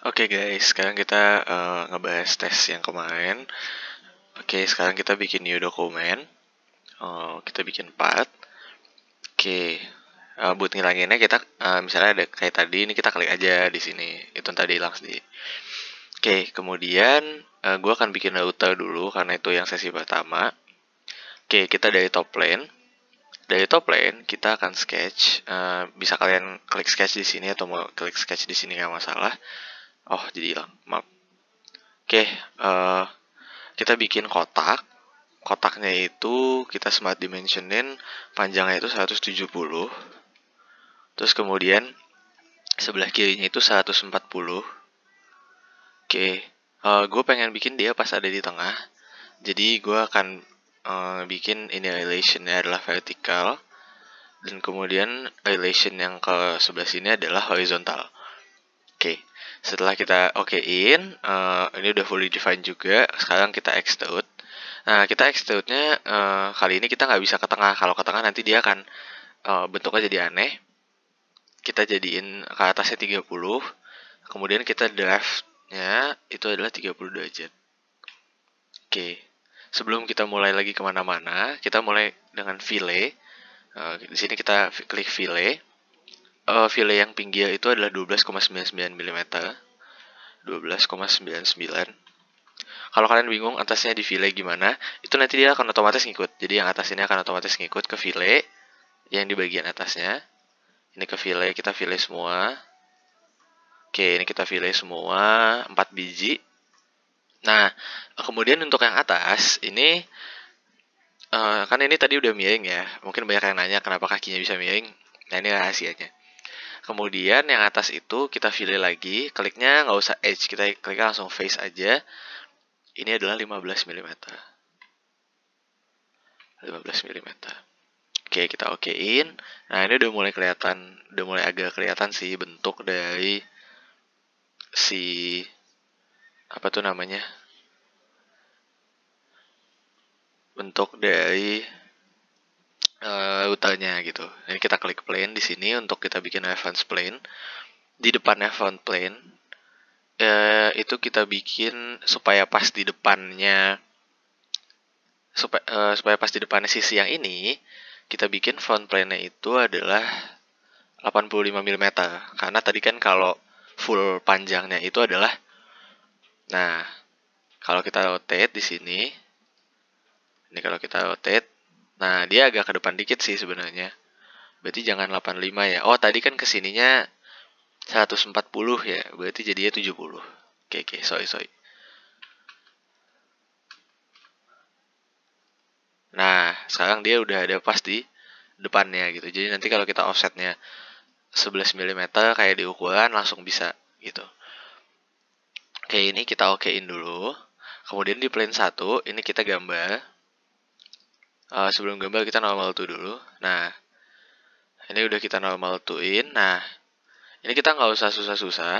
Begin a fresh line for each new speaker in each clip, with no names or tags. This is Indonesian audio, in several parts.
Oke guys, sekarang kita ngebahas tes yang kemarin. Oke, sekarang kita bikin new dokumen. Kita bikin 4. Oke, buat ngilanginnya kita misalnya ada kayak tadi ini kita klik aja di sini. Itu tadi hilang sendiri. Oke, kemudian gue akan bikin router dulu karena itu yang sesi pertama. Oke, kita dari top plane. Dari top plane kita akan sketch. Bisa kalian klik sketch di sini atau mau klik sketch di sini nggak masalah. Oh, jadi hilang. Maaf. Oke, kita bikin kotak. Kotaknya itu kita smart dimensionin, panjangnya itu 170. Terus kemudian sebelah kirinya itu 140. Oke, gue pengen bikin dia pas ada di tengah. Jadi gue akan bikin ini relationnya adalah vertikal. Dan kemudian relation yang ke sebelah sini adalah horizontal. Oke, setelah kita okein, ini udah fully defined juga. Sekarang kita extrude. Nah, kita extrude-nya kali ini kita nggak bisa ke tengah. Kalau ke tengah nanti dia akan bentuknya jadi aneh. Kita jadiin ke atasnya 30. Kemudian kita draft-nya itu adalah 30 derajat. Oke, sebelum kita mulai lagi kemana-mana, kita mulai dengan fillet. Di sini kita klik fillet. Fillet yang pinggir itu adalah 12,99 mm. 12,99. Kalau kalian bingung atasnya di fillet gimana, itu nanti dia akan otomatis ngikut. Jadi yang atas ini akan otomatis ngikut ke fillet yang di bagian atasnya. Ini ke fillet, kita fillet semua. Oke, ini kita fillet semua 4 biji. Nah, kemudian untuk yang atas ini kan ini tadi udah miring ya. Mungkin banyak yang nanya kenapa kakinya bisa miring. Nah, ini rahasianya. Kemudian yang atas itu kita fillet lagi, kliknya nggak usah edge, kita kliknya langsung face aja. Ini adalah 15 mm. 15 mm. Oke, kita okein. Nah, ini udah mulai kelihatan, udah mulai agak kelihatan sih bentuk dari si apa tuh namanya? Bentuk dari routernya gitu. Ini kita klik plane di sini untuk kita bikin reference plane. Di depannya front plane itu kita bikin supaya pas di depannya supaya pas di depannya sisi yang ini kita bikin front plane-nya itu adalah 85 mm. Karena tadi kan kalau full panjangnya itu adalah, nah kalau kita rotate di sini, ini kalau kita rotate, nah dia agak ke depan dikit sih sebenarnya. Berarti jangan 85 ya. Oh, tadi kan kesininya 140 ya. Berarti jadinya 70. Oke, sorry. Nah, sekarang dia udah ada pas di depannya gitu. Jadi nanti kalau kita offsetnya 11 mm kayak di ukuran langsung bisa gitu. Oke, ini kita okein dulu. Kemudian di plane 1, ini kita gambar. Sebelum gambar kita normal to dulu. Nah, ini udah kita normal to-in. Nah, ini kita nggak usah susah-susah.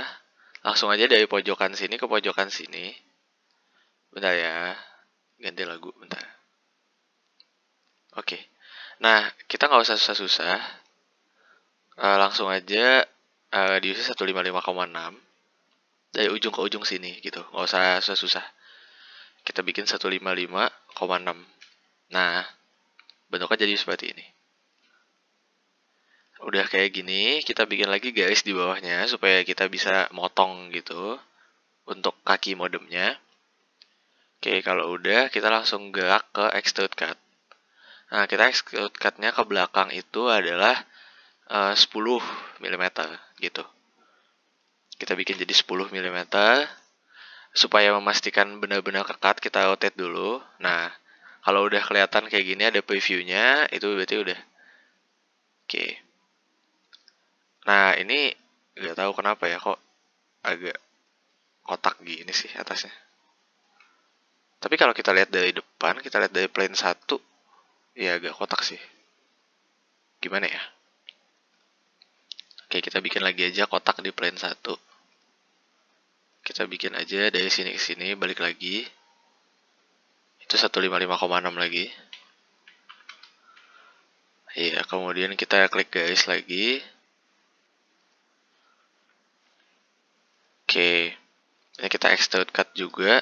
Langsung aja dari pojokan sini ke pojokan sini. Bentar ya. Ganti lagu, bentar. Oke. Nah, kita nggak usah susah-susah. Langsung aja diisi 155,6. Dari ujung ke ujung sini gitu. Nggak usah susah-susah. Kita bikin 155,6. Nah, bentuknya jadi seperti ini. Udah kayak gini, kita bikin lagi garis di bawahnya supaya kita bisa motong gitu untuk kaki modemnya. Oke, kalau udah kita langsung gerak ke extrude cut. Nah, kita extrude cut-nya ke belakang itu adalah 10 mm gitu. Kita bikin jadi 10 mm. Supaya memastikan benar-benar kekat, kita rotate dulu. Nah, kalau udah kelihatan kayak gini ada previewnya, itu berarti udah. Oke. Nah, ini nggak tahu kenapa ya kok agak kotak gini sih atasnya. Tapi kalau kita lihat dari depan, kita lihat dari plane 1, ya agak kotak sih. Gimana ya? Oke, kita bikin lagi aja kotak di plane 1. Kita bikin aja dari sini ke sini, balik lagi. Itu 155,6 lagi. Iya, kemudian kita klik garis lagi. Oke, ini kita extrude cut juga.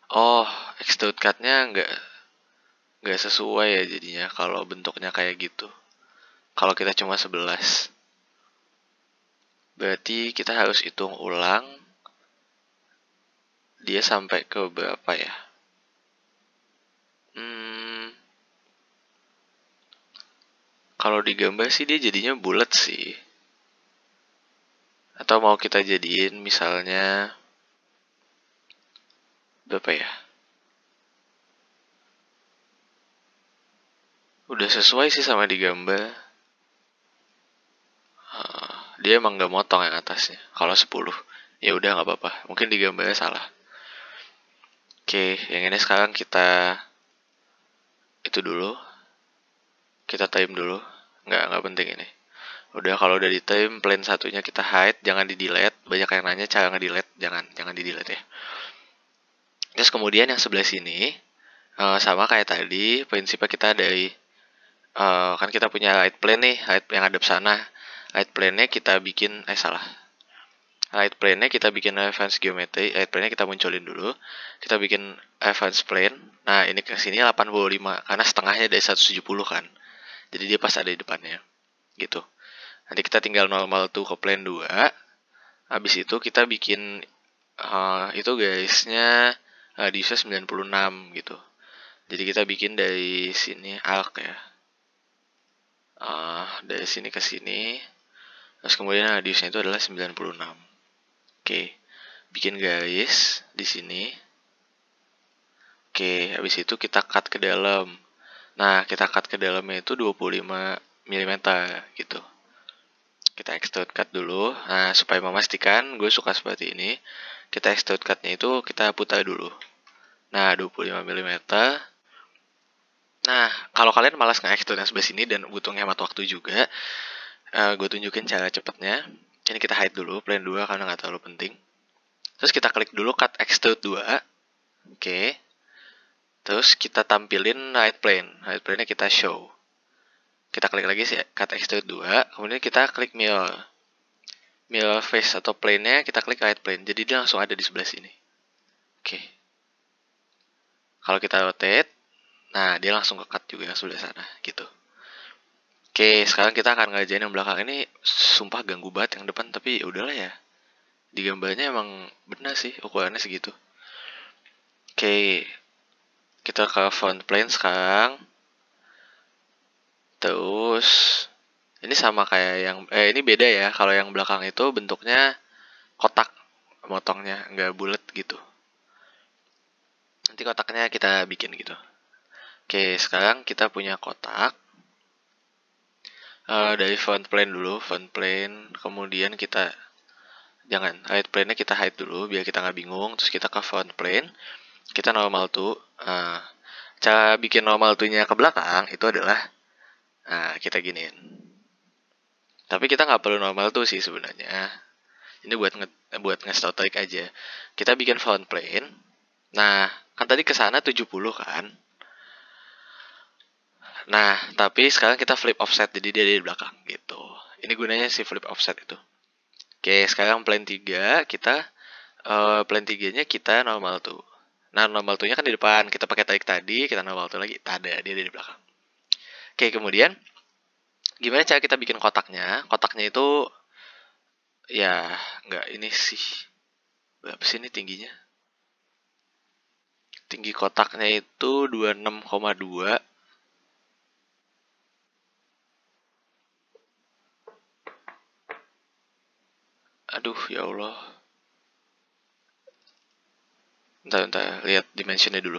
Oh, extrude cut-nya nggak sesuai ya jadinya kalau bentuknya kayak gitu. Kalau kita cuma 11. Berarti kita harus hitung ulang dia sampai ke berapa ya? Kalau digambar sih dia jadinya bulat sih. Atau mau kita jadiin misalnya berapa ya? Udah sesuai sih sama digambar. Dia emang nggak motong yang atasnya. Kalau 10, ya udah nggak apa-apa. Mungkin digambarnya salah. Oke, yang ini sekarang kita itu dulu. Kita time dulu. Nggak penting ini. Udah, kalau udah di time, plane satunya kita hide, jangan di delete. Banyak yang nanya cara nge-delete, jangan di delete ya. Terus kemudian yang sebelah sini sama kayak tadi, prinsipnya kita dari kan kita punya light plane nih, light yang hadap sana. Light plane-nya kita bikin light plane-nya kita bikin reference geometry. Light plane-nya kita munculin dulu. Kita bikin reference plane. Nah, ini ke sini 85 karena setengahnya dari 170 kan. Jadi dia pas ada di depannya. Gitu. Nanti kita tinggal normal tuh ke plane 2. Habis itu kita bikin itu garisnya radiusnya 96 gitu. Jadi kita bikin dari sini arc ya. Dari sini ke sini. Terus kemudian radiusnya itu adalah 96. Oke. Bikin garis di sini. Oke, habis itu kita cut ke dalam. Nah, kita cut ke dalamnya itu 25 mm gitu. Kita extrude cut dulu. Nah, supaya memastikan gue suka seperti ini, kita extrude cut-nya itu kita putar dulu. Nah, 25 mm. Nah, kalau kalian malas nge-extrude yang sebelah sini dan butuh hemat waktu juga, gue tunjukin cara cepatnya. Ini kita hide dulu, plane 2 karena nggak terlalu penting. Terus kita klik dulu cut extrude 2. Oke. Terus kita tampilin right plane. Right plane-nya kita show. Kita klik lagi sih cut extrude 2. Kemudian kita klik mirror. Mirror face atau plane-nya kita klik right plane. Jadi dia langsung ada di sebelah sini. Oke. Kalau kita rotate, nah dia langsung ke cut juga yang sebelah sana. Gitu. Oke, sekarang kita akan ngerjain yang belakang ini. Sumpah ganggu banget yang depan, tapi udahlah ya. Di gambarnya emang benar sih ukurannya segitu. Oke, kita ke front plane sekarang. Terus ini sama kayak yang ini beda ya. Kalau yang belakang itu bentuknya kotak motongnya, nggak bulat gitu. Nanti kotaknya kita bikin gitu. Oke, sekarang kita punya kotak. Dari front plane dulu, front plane. Kemudian kita jangan right plane-nya kita hide dulu biar kita nggak bingung. Terus kita ke front plane. Kita normal tuh. Cara bikin normal tuh-nya ke belakang itu adalah kita giniin. Tapi kita nggak perlu normal tuh sih sebenarnya. Ini buat nge-start trik aja. Kita bikin front plane. Nah, kan tadi ke sana 70 kan. Nah, tapi sekarang kita flip offset jadi dia di belakang gitu. Ini gunanya si flip offset itu. Oke, sekarang plane 3 kita plane 3-nya kita normal tuh. Nah, normal tuh-nya kan di depan. Kita pakai tarik tadi, kita normal tuh lagi. Ada dia di belakang. Oke, kemudian gimana cara kita bikin kotaknya? Kotaknya itu ya nggak ini sih. Berapa sih ini tingginya? Tinggi kotaknya itu 26,2. Aduh, ya Allah. Bentar, lihat dimensionnya dulu.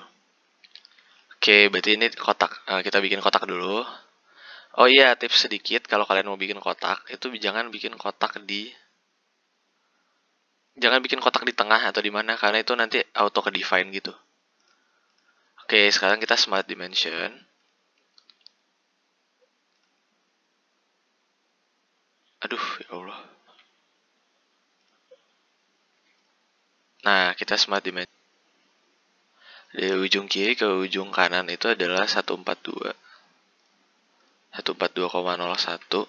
Oke, berarti ini kotak. Kita bikin kotak dulu. Oh iya, tips sedikit kalau kalian mau bikin kotak, itu jangan bikin kotak di tengah atau di mana karena itu nanti auto ke define gitu. Oke, sekarang kita smart dimension. Aduh, ya Allah. Nah, kita smart dimension. Dari ujung kiri ke ujung kanan itu adalah 142. 142,01.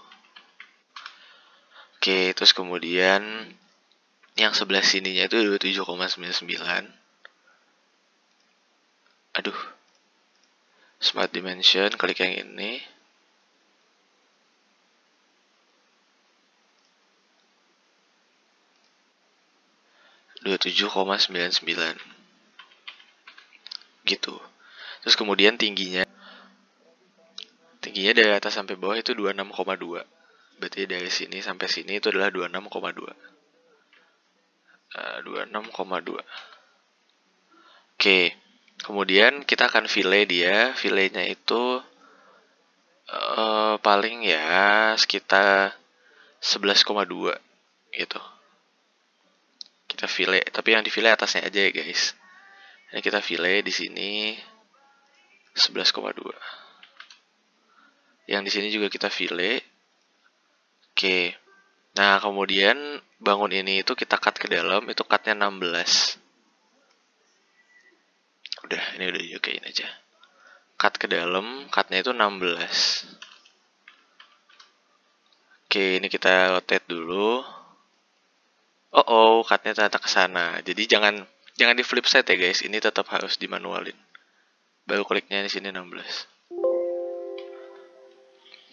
Oke, terus kemudian yang sebelah sininya itu 27,99. Aduh, Smart Dimension, klik yang ini. Dua 27,99 gitu. Terus kemudian tingginya dari atas sampai bawah itu 26,2. Berarti dari sini sampai sini itu adalah 26,2. 26,2. Oke. Kemudian kita akan fillet dia. Filletnya itu paling ya sekitar 11,2 gitu. Kita fillet, tapi yang di fillet atasnya aja ya guys. Ini kita fillet di sini 11,2. Yang di sini juga kita fillet. Oke. Nah, kemudian bangun ini itu kita cut ke dalam, itu cutnya 16. Udah, ini udah diokein aja. Cut ke dalam, cutnya itu 16. Oke, ini kita rotate dulu. Cutnya ternyata ke sana. Jadi jangan di flip side ya guys. Ini tetap harus dimanualin. Baru kliknya di sini 16.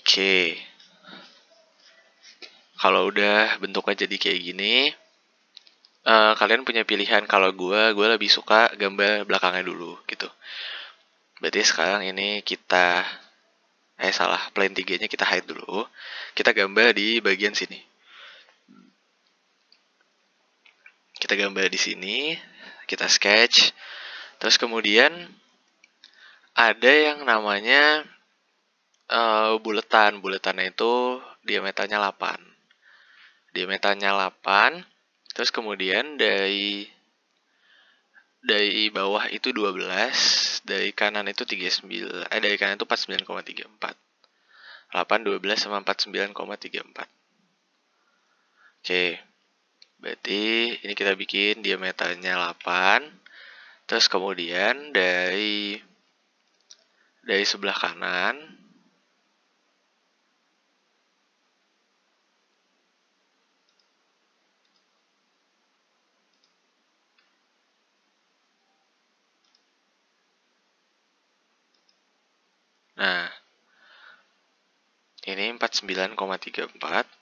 Oke. Kalau udah bentuknya jadi kayak gini, kalian punya pilihan. Kalau gue lebih suka gambar belakangnya dulu gitu. Berarti sekarang ini kita plane 3-nya kita hide dulu. Kita gambar di bagian sini. Kita gambar di sini, kita sketch. Terus kemudian ada yang namanya buletan. Buletannya itu diameternya 8. Diameternya 8. Terus kemudian dari bawah itu 12, dari kanan itu 39, dari kanan itu 49,34. 8, 12 sama 49,34. Oke. Berarti ini kita bikin diameternya 8. Terus kemudian dari sebelah kanan nah, ini 49,34.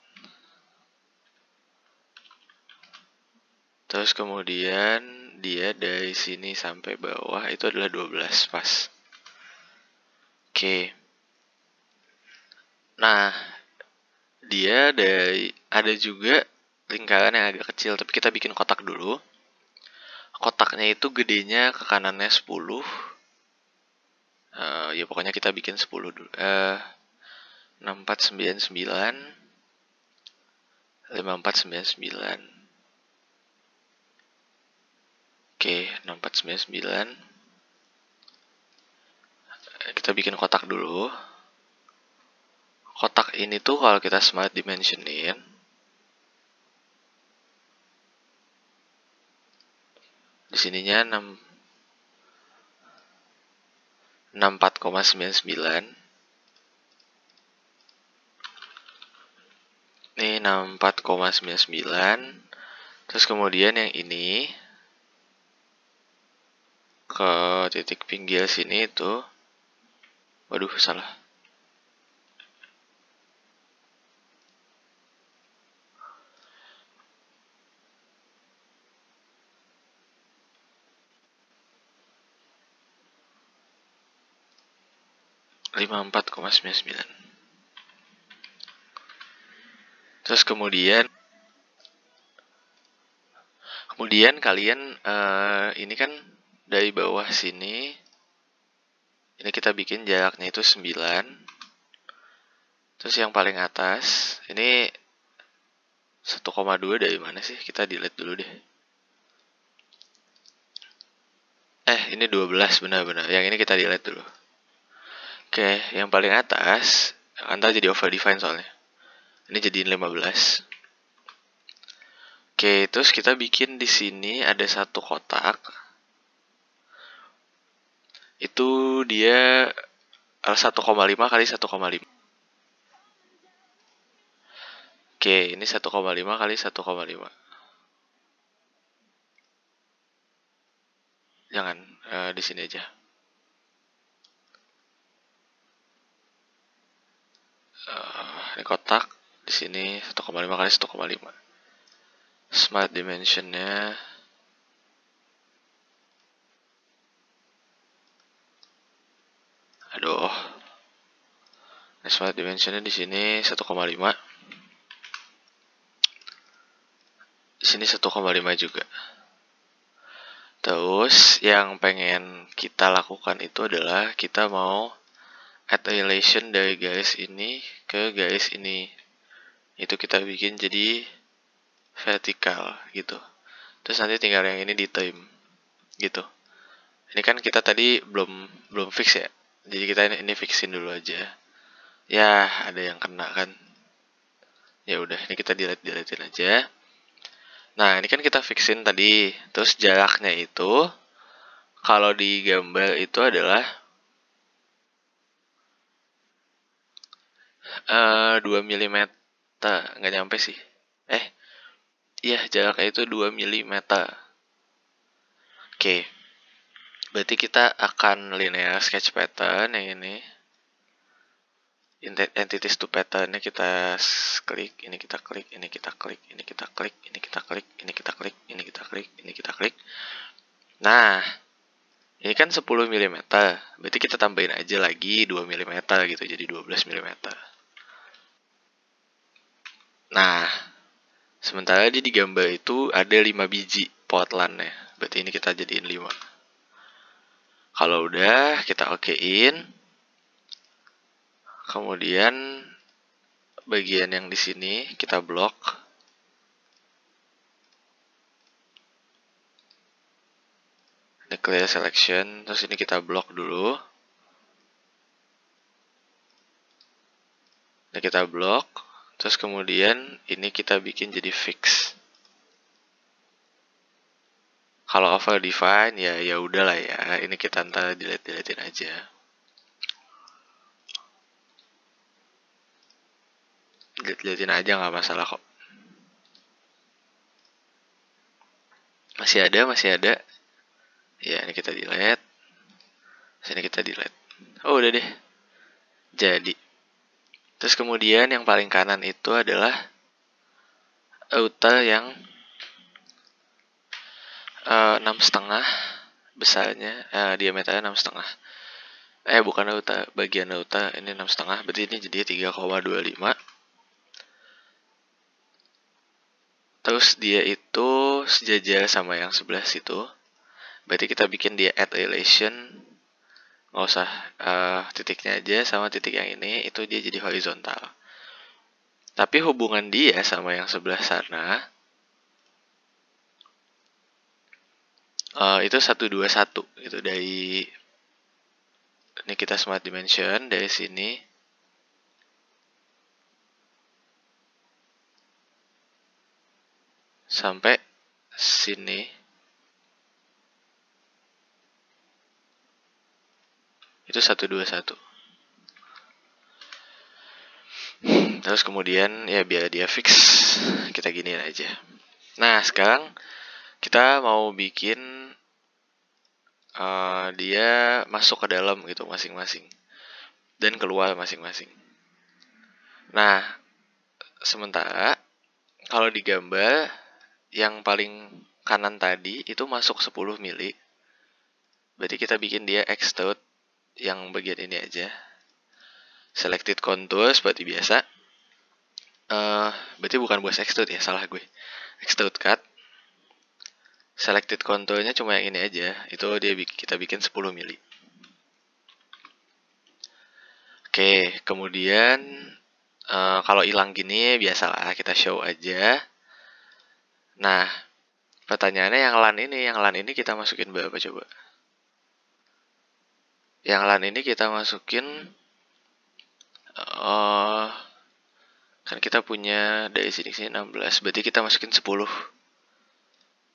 Terus kemudian dia dari sini sampai bawah itu adalah 12 pas. Oke. Nah, dia ada juga lingkaran yang agak kecil, tapi kita bikin kotak dulu. Kotaknya itu gedenya ke kanannya 10. Ya pokoknya kita bikin 10 dulu. 6499 5499. Oke, 6499. Kita bikin kotak dulu. Kotak ini tuh kalau kita smart dimensionin, di sininya 64,99. Ini 64,99. Terus kemudian yang ini ke titik pinggir sini itu, waduh salah. Lima 54,99. Terus kemudian kalian ini kan dari bawah sini, ini kita bikin jaraknya itu 9. Terus yang paling atas ini 1,2 dari mana sih? Kita delete dulu deh. Ini 12 benar-benar. Yang ini kita delete dulu. Oke, yang paling atas ntar jadi over define soalnya. Ini jadiin 15. Oke, terus kita bikin di sini ada satu kotak. Itu dia 1,5 kali 1,5. Oke, ini 1,5 kali 1,5. Jangan, di sini aja. Ini kotak, di sini 1,5 kali 1,5. Smart dimensionnya aduh. Ini smart dimensionnya di sini 1,5. Di sini 1,5 juga. Terus yang pengen kita lakukan itu adalah kita mau add relation dari garis ini ke garis ini. Itu kita bikin jadi vertikal gitu. Terus nanti tinggal yang ini di time gitu. Ini kan kita tadi belum fix ya. Jadi kita ini fixin dulu aja. Ya, ada yang kena kan. Ya udah, ini kita deletein aja. Nah, ini kan kita fixin tadi. Terus jaraknya itu kalau di gambar itu adalah 2 mm. Nggak nyampe sih. Iya, jaraknya itu 2 mm. Oke. Berarti kita akan linear sketch pattern yang ini. Entities to pattern-nya kita klik, ini kita klik, ini kita klik, ini kita klik, ini kita klik, ini kita klik, ini kita klik, ini kita klik. Nah, ini kan 10 mm. Berarti kita tambahin aja lagi 2 mm gitu, jadi 12 mm. Nah, sementara di gambar itu ada 5 biji portland-nya. Berarti ini kita jadiin 5. Kalau udah, kita okein. Kemudian bagian yang di sini kita blok. Ini clear selection, terus ini kita blok dulu. Ini kita blok, terus kemudian ini kita bikin jadi fix. Kalau over define ya udahlah ya, ini kita ntar deletein aja. Deletein aja nggak masalah kok. Masih ada. Ya, ini kita delete. Sini kita delete. Oh, udah deh. Jadi. Terus kemudian yang paling kanan itu adalah outer yang 6,5 besarnya, diameternya 6,5. Bukan outer, bagian outer ini 6,5, berarti ini jadi 3,25. Terus dia itu sejajar sama yang sebelah situ. Berarti kita bikin dia add relation. Nggak usah titiknya aja sama titik yang ini, itu dia jadi horizontal. Tapi hubungan dia sama yang sebelah sana itu 121 itu dari ini kita smart dimension dari sini sampai sini itu 121. Terus kemudian ya biar dia fix kita giniin aja. Nah, sekarang kita mau bikin dia masuk ke dalam gitu masing-masing dan keluar masing-masing. Nah, sementara kalau di gambar yang paling kanan tadi itu masuk 10 mili. Berarti kita bikin dia extrude yang bagian ini aja. Selected contour seperti biasa. Berarti bukan bos extrude ya, salah gue. Extrude cut. Selected contournya cuma yang ini aja. Itu dia kita bikin 10 mili. Oke, kemudian kalau hilang gini biasalah kita show aja. Nah, pertanyaannya yang LAN ini kita masukin berapa coba? Yang LAN ini kita masukin kan kita punya dari sini 16, berarti kita masukin 10.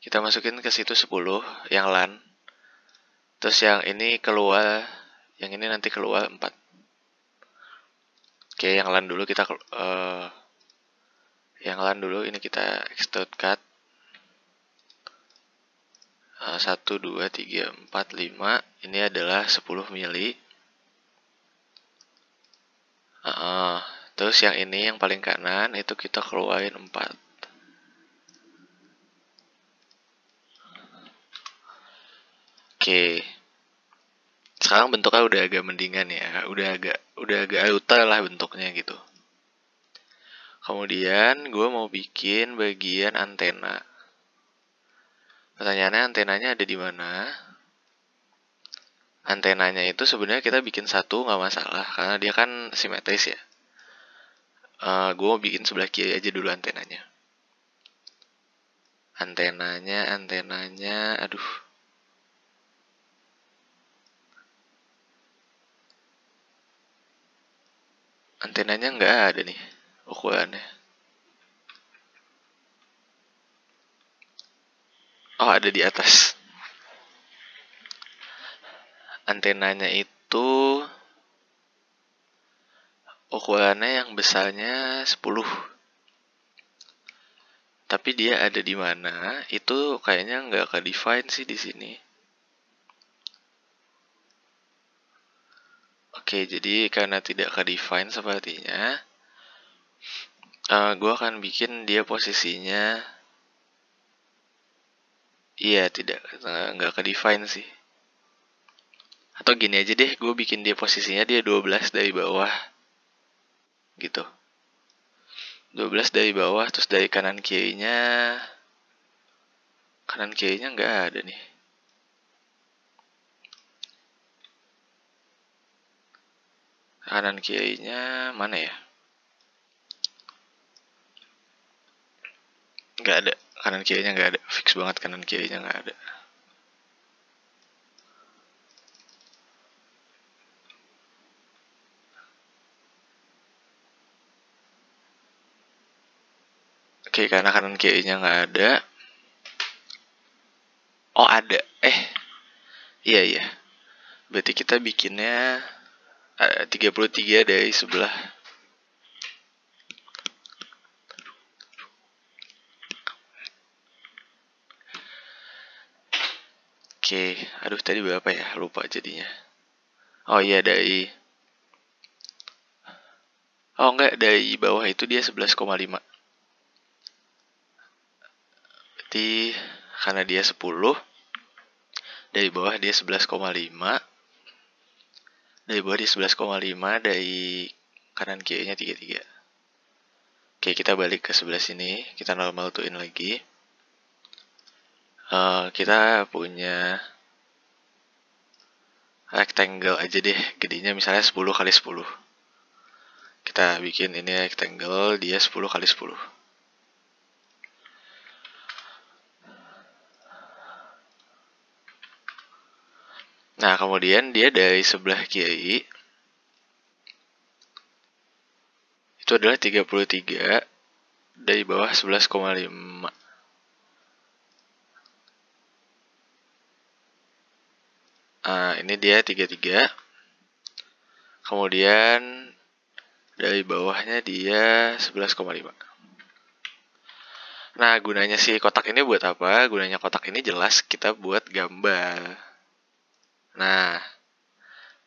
Kita masukin ke situ 10 yang LAN. Terus yang ini keluar, yang ini nanti keluar 4. Oke, yang LAN dulu kita Yang LAN dulu, ini kita extrude cut. 1, 2, 3, 4, 5. Ini adalah 10 mili. Terus yang ini yang paling kanan itu kita keluarin 4. Oke. Sekarang bentuknya udah agak mendingan ya. Udah agak auto lah bentuknya gitu. Kemudian gue mau bikin bagian antena. Pertanyaannya antenanya ada di mana? Antenanya itu sebenarnya kita bikin satu nggak masalah karena dia kan simetris ya. Gue mau bikin sebelah kiri aja dulu antenanya. Antenanya, aduh. Antenanya nggak ada nih ukurannya. Oh, ada di atas. Antenanya itu ukurannya yang besarnya 10. Tapi dia ada di mana? Itu kayaknya nggak ke define sih di sini. Oke, jadi karena tidak ke define sepertinya, gue akan bikin dia posisinya. Iya, nggak ke define sih. Atau gini aja deh, gue bikin dia posisinya dia 12 dari bawah. Gitu. 12 dari bawah, terus dari kanan kirinya nggak ada nih. Kanan kirinya mana ya? Nggak ada. Kanan kirinya nggak ada. Fix banget kanan kirinya nggak ada. Oke, karena kanan kirinya nggak ada. Oh, ada. Iya. Berarti kita bikinnya 33 dari sebelah. Oke, aduh tadi berapa ya? Lupa jadinya. Oh iya dari bawah itu dia 11,5. Berarti karena dia 10, dari bawah dia 11,5. Dari bawah dia 11,5, dari kanan kirinya 33. Oke, kita balik ke sebelah sini, kita normal tuin lagi. Kita punya rectangle aja deh, gedenya misalnya 10 kali 10. Kita bikin ini rectangle, dia 10 kali 10. Nah, kemudian dia dari sebelah kiri itu adalah 33, dari bawah 11,5. Ini dia 33. Kemudian dari bawahnya dia 11,5. Nah, gunanya si kotak ini buat apa? Gunanya kotak ini jelas kita buat gambar. Nah,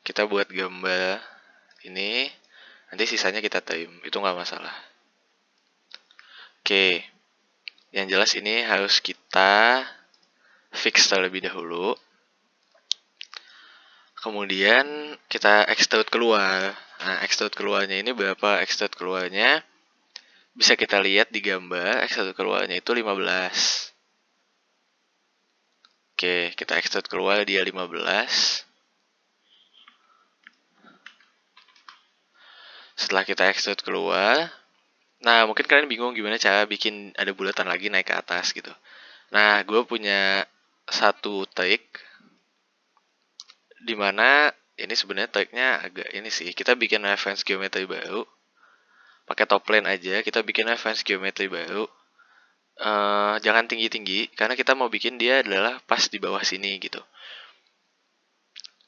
kita buat gambar ini, nanti sisanya kita trim, itu nggak masalah. Oke, yang jelas ini harus kita fix terlebih dahulu. Kemudian kita extrude keluar. Nah, extrude keluarnya ini berapa? Extrude keluarnya bisa kita lihat di gambar, extrude keluarnya itu 15. Oke, kita extrude keluar dia 15. Setelah kita extrude keluar, nah mungkin kalian bingung gimana cara bikin ada bulatan lagi naik ke atas gitu. Nah, gue punya satu trik dimana ini sebenarnya triknya agak ini sih. Kita bikin reference geometri baru, pakai top plane aja. Kita bikin reference geometri baru. Jangan tinggi-tinggi karena kita mau bikin dia adalah pas di bawah sini gitu.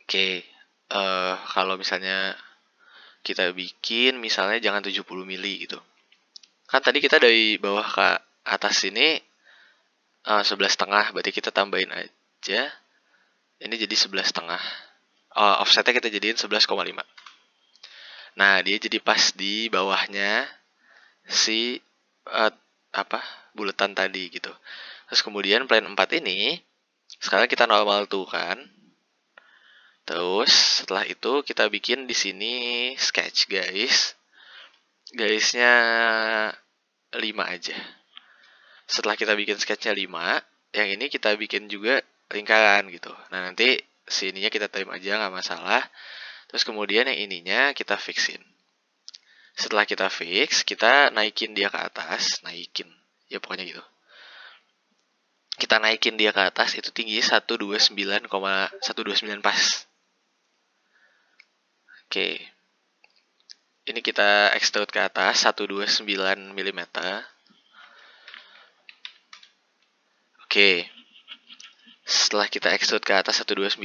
Oke, kalau misalnya kita bikin misalnya jangan 70 mili gitu. Kan tadi kita dari bawah ke atas ini 11,5, berarti kita tambahin aja. Ini jadi 11,5. Offsetnya kita jadiin 11,5. Nah, dia jadi pas di bawahnya si buletan tadi gitu. Terus kemudian plane 4 ini sekarang kita normal tuh kan. Terus setelah itu kita bikin di sini sketch guys. Garisnya 5 aja. Setelah kita bikin sketchnya 5, yang ini kita bikin juga lingkaran gitu. Nah, nanti sininya kita trim aja, nggak masalah. Terus kemudian yang ininya kita fixin. Setelah kita fix, kita naikin dia ke atas. Naikin, ya pokoknya gitu. Kita naikin dia ke atas, itu tinggi 129,129 pas. Oke. Ini kita extrude ke atas 129 mm. Oke. Setelah kita extrude ke atas 129,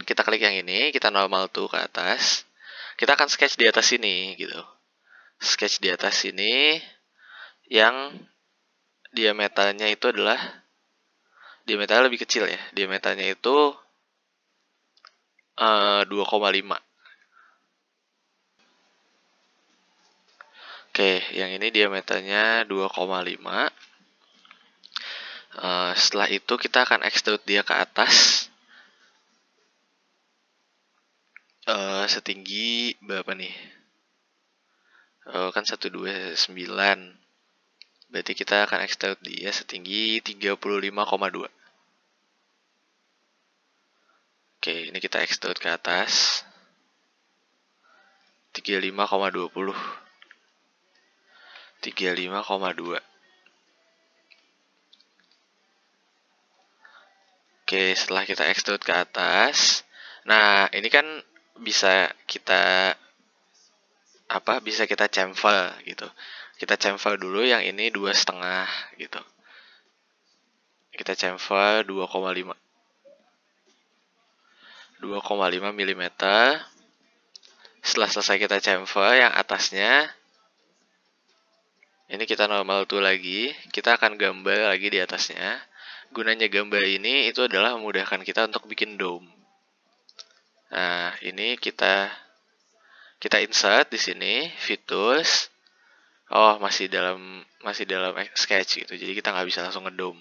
kita klik yang ini, kita normal tuh ke atas. Kita akan sketch di atas sini gitu. Sketch di atas sini yang diameternya itu adalah diameternya lebih kecil ya. Diameternya itu 2,5. Oke, yang ini diameternya 2,5. Setelah itu kita akan extrude dia ke atas setinggi berapa nih? Kan 129. Berarti kita akan extrude dia setinggi 35,2. Oke, ini kita extrude ke atas 35,20. 35,2. Oke, setelah kita extrude ke atas, nah ini kan bisa kita bisa kita chamfer gitu. Kita chamfer dulu yang ini 2,5 gitu. Kita chamfer 2,5 mm. Setelah selesai kita chamfer yang atasnya, ini kita normal tuh lagi. Kita akan gambar lagi di atasnya. Gunanya gambar ini itu adalah memudahkan kita untuk bikin dome. Nah, ini kita insert di sini features. Oh, masih dalam sketch gitu. Jadi kita nggak bisa langsung ngedome.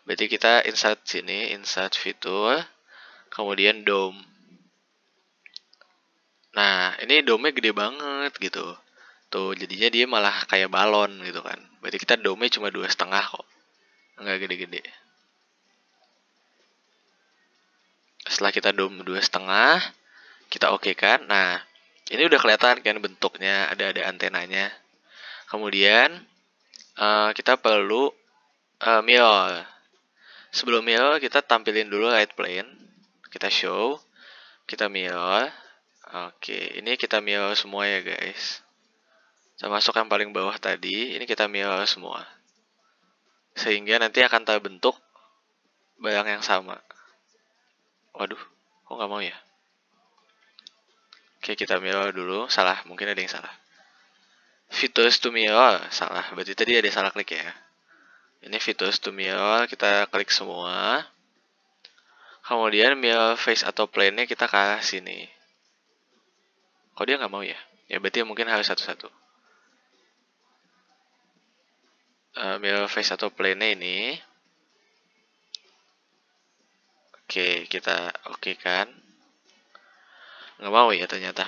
Berarti kita insert sini, insert fitur, kemudian dome. Nah, ini dome-nya gede banget gitu. Tuh, jadinya dia malah kayak balon gitu kan. Berarti kita dome-nya cuma 2,5 kok. Nggak gede-gede. Setelah kita dome 2,5, kita oke kan. Nah, ini udah kelihatan kan bentuknya, ada antenanya. Kemudian kita perlu mirror. Sebelum mirror kita tampilin dulu right plane. Kita show, kita mirror. Oke, ini kita mirror semua ya guys. Termasuk yang paling bawah tadi, ini kita mirror semua. Sehingga nanti akan terbentuk barang yang sama. Waduh, kok nggak mau ya? Oke, kita mirror dulu. Salah, mungkin ada yang salah. Features to mirror, salah. Berarti tadi ada salah klik ya. Ini features to mirror, kita klik semua. Kemudian mirror face atau plane-nya kita ke arah sini. Kok dia nggak mau ya? Ya berarti mungkin harus satu-satu. Mirror face atau plane-nya ini. Oke, kita oke kan? Nggak mau ya ternyata.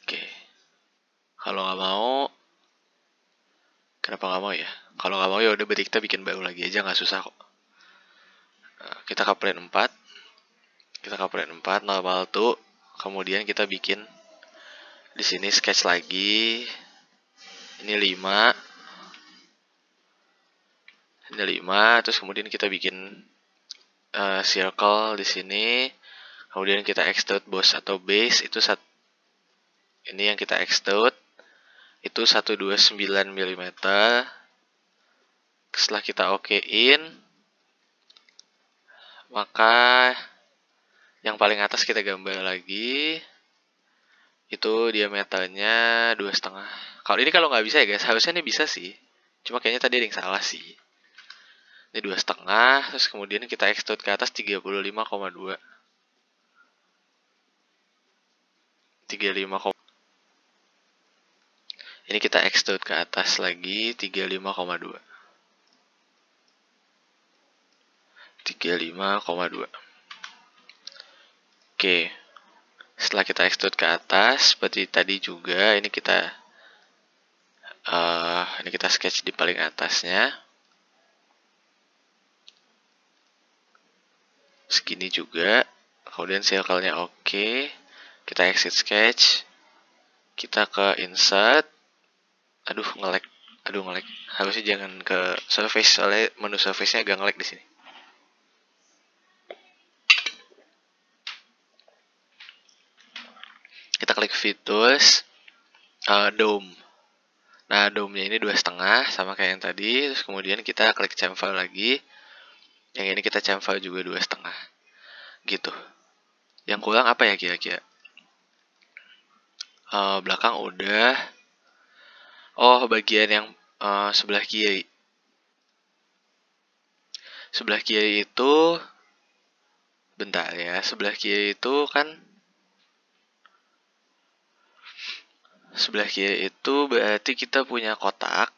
Oke. Kalau nggak mau, kenapa nggak mau ya? Kalau nggak mau ya udah berarti kita bikin baru lagi aja, nggak susah kok. Kita ke plane 4. Kita ke plane 4 normal tuh. Kemudian kita bikin di sini sketch lagi. Ini 5. Ini 5, terus kemudian kita bikin circle di sini. Kemudian kita extrude boss atau base itu ini yang kita extrude itu 129 mm. Setelah kita okein, maka yang paling atas kita gambar lagi. Itu diameternya 2,5. Kalau nggak bisa ya guys, harusnya ini bisa sih. Cuma kayaknya tadi ada yang salah sih. Ini 2,5, terus kemudian kita extrude ke atas 35,2. 35, ini kita extrude ke atas lagi 35,2. 35,2. Oke. Setelah kita extrude ke atas seperti tadi juga, ini kita sketch di paling atasnya. Segini juga. Kemudian circle-nya oke. Kita exit sketch. Kita ke insert. Aduh nge-lag. Harusnya jangan ke surface, soalnya menu surface-nya agak nge-lag di sini. Kita klik View Tools, Dome. Nah, dome-nya ini 2,5 sama kayak yang tadi. Terus kemudian kita klik chamfer lagi. Yang ini kita chamfer juga 2,5. Gitu. Yang kurang apa ya kira-kira? Belakang udah. Oh, bagian yang sebelah kiri. Sebelah kiri itu, bentar ya, sebelah kiri itu kan, sebelah kiri itu berarti kita punya kotak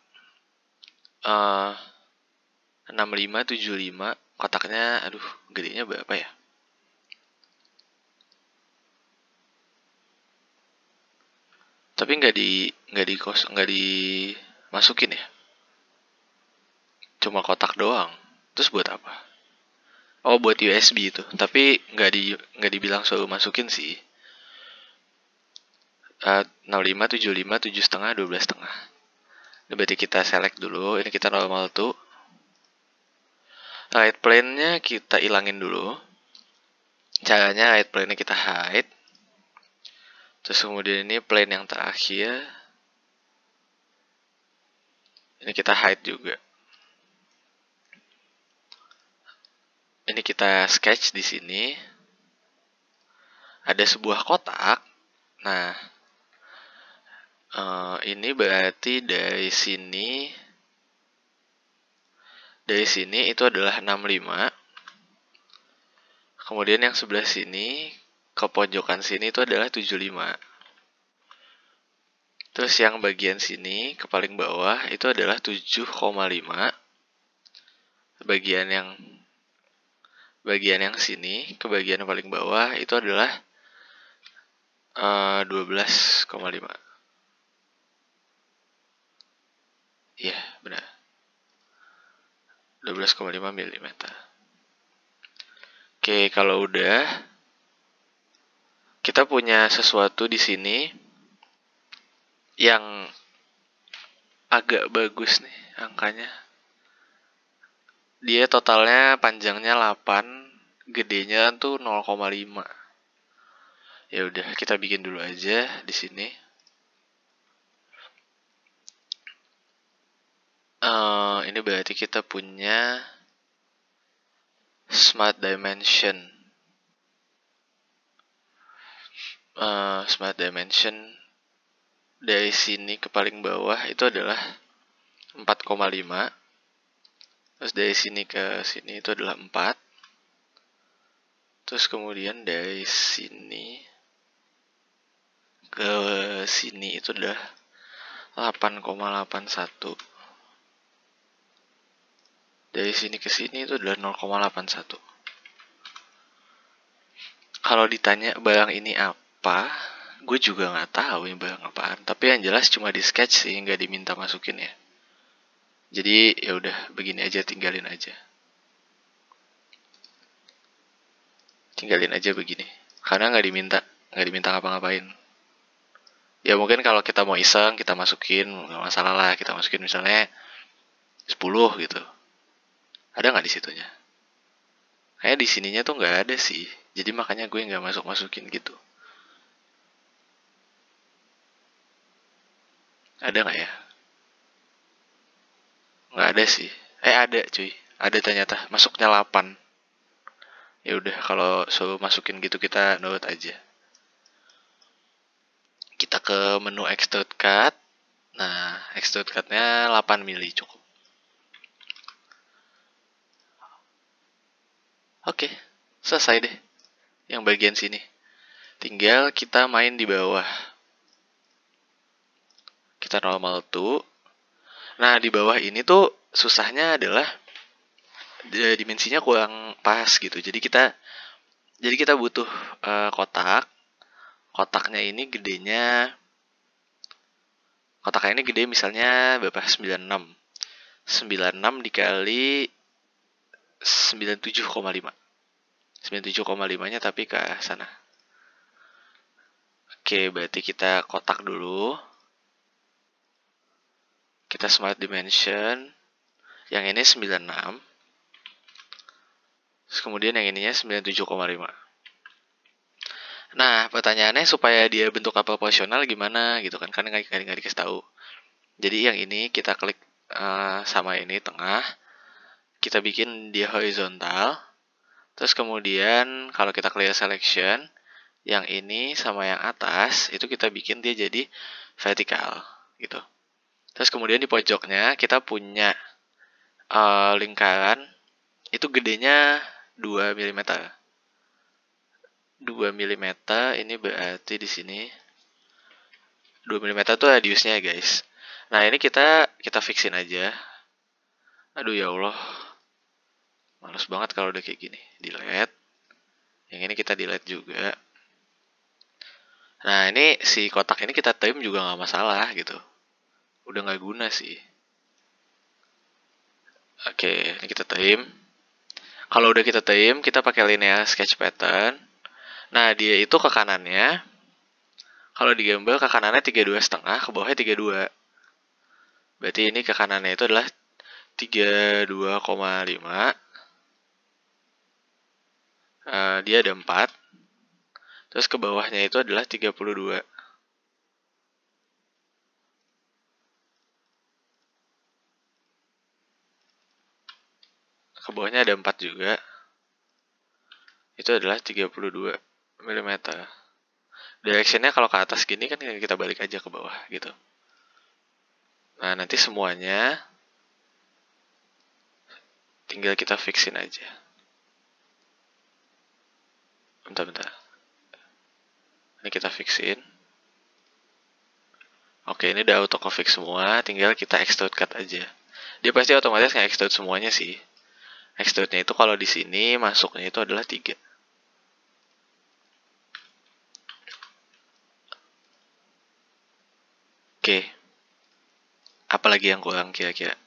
6575. Kotaknya, aduh, gedenya berapa ya? Tapi nggak dimasukin ya? Cuma kotak doang. Terus buat apa? Oh, buat USB itu. Tapi nggak dibilang suruh masukin sih. 65, 75, 7,5, 12,5. Ini berarti kita select dulu. Ini kita normal tuh. Right plane-nya kita ilangin dulu. Caranya right plane-nya kita hide. Terus kemudian ini plane yang terakhir. Ini kita hide juga. Ini kita sketch di sini. Ada sebuah kotak. Nah, ini berarti dari sini itu adalah 65. Kemudian yang sebelah sini ke pojokan sini itu adalah 75. Terus yang bagian sini ke paling bawah itu adalah 7,5. Bagian yang sini ke bagian paling bawah itu adalah 12,5. Iya, benar. 12,5 mm. Oke, kalau udah, kita punya sesuatu di sini yang agak bagus nih angkanya. Dia totalnya panjangnya 8, gedenya tuh 0,5. Ya udah, kita bikin dulu aja di sini. Ini berarti kita punya Smart Dimension. Smart Dimension dari sini ke paling bawah itu adalah 4,5. Terus dari sini ke sini itu adalah 4. Terus kemudian dari sini ke sini itu adalah 8,81. Dari sini ke sini itu adalah 0,81. Kalau ditanya barang ini apa, gue juga nggak tahu ini barang apaan. Tapi yang jelas cuma di sketch sih, nggak diminta masukin ya. Jadi ya udah begini aja, tinggalin aja begini. Karena nggak diminta ngapa-ngapain. Ya mungkin kalau kita mau iseng kita masukin, nggak masalah lah, kita masukin misalnya 10 gitu. Ada nggak di situnya? Kayak di sininya tuh nggak ada sih. Jadi makanya gue nggak masukin gitu. Ada nggak ya? Nggak ada sih. Ada cuy. Ada ternyata. Masuknya 8. Ya udah, kalau suruh masukin gitu kita nurut aja. Kita ke menu extrude cut. Nah, extrude cut-nya 8 mili cukup. Oke, selesai deh yang bagian sini. Tinggal kita main di bawah. Kita normal tuh. Nah, di bawah ini tuh susahnya adalah dimensinya kurang pas gitu. Jadi kita butuh kotak. Kotaknya ini gede misalnya berapa? 96. 96 dikali 97,5. 97,5-nya tapi ke sana. Oke, berarti kita kotak dulu. Kita smart dimension. Yang ini 96. Terus kemudian yang ininya 97,5. Nah, pertanyaannya supaya dia bentuknya proporsional gimana gitu kan? Karena nggak dikasih tahu. Jadi yang ini kita klik sama ini tengah. Kita bikin dia horizontal. Terus kemudian kalau kita clear selection, yang ini sama yang atas itu kita bikin dia jadi vertikal gitu. Terus kemudian di pojoknya kita punya lingkaran itu gedenya 2 mm. 2 mm ini berarti di sini 2 mm tuh radiusnya guys. Nah, ini kita fixin aja. Aduh ya Allah. Males banget kalau udah kayak gini. Delete. Yang ini kita delete juga. Nah, ini si kotak ini kita trim juga nggak masalah gitu. Udah nggak guna sih. Oke, ini kita trim. Kalau udah kita trim, kita pakai linear sketch pattern. Nah, dia itu ke kanannya. Kalau digambar ke kanannya 32,5, ke bawahnya 32. Berarti ini ke kanannya itu adalah 32,5. Dia ada 4. Terus ke bawahnya itu adalah 32. Ke bawahnya ada 4 juga. Itu adalah 32 mm. Directionnya kalau ke atas gini kan kita balik aja ke bawah gitu. Nah, nanti semuanya tinggal kita fixin aja. Bentar. Ini kita fixin. Oke, ini udah auto fix semua, tinggal kita extrude cut aja. Dia pasti otomatis nge-extrude semuanya sih. Extrude-nya itu kalau di sini masuknya itu adalah 3. Oke. Apalagi yang kurang kira-kira?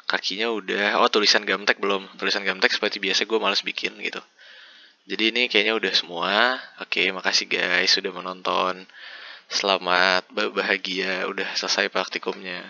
Kakinya udah. Oh, tulisan Gamtek belum. Tulisan Gamtek seperti biasa gue males bikin gitu. Jadi ini kayaknya udah semua. Oke, makasih guys sudah menonton. Selamat berbahagia, udah selesai praktikumnya.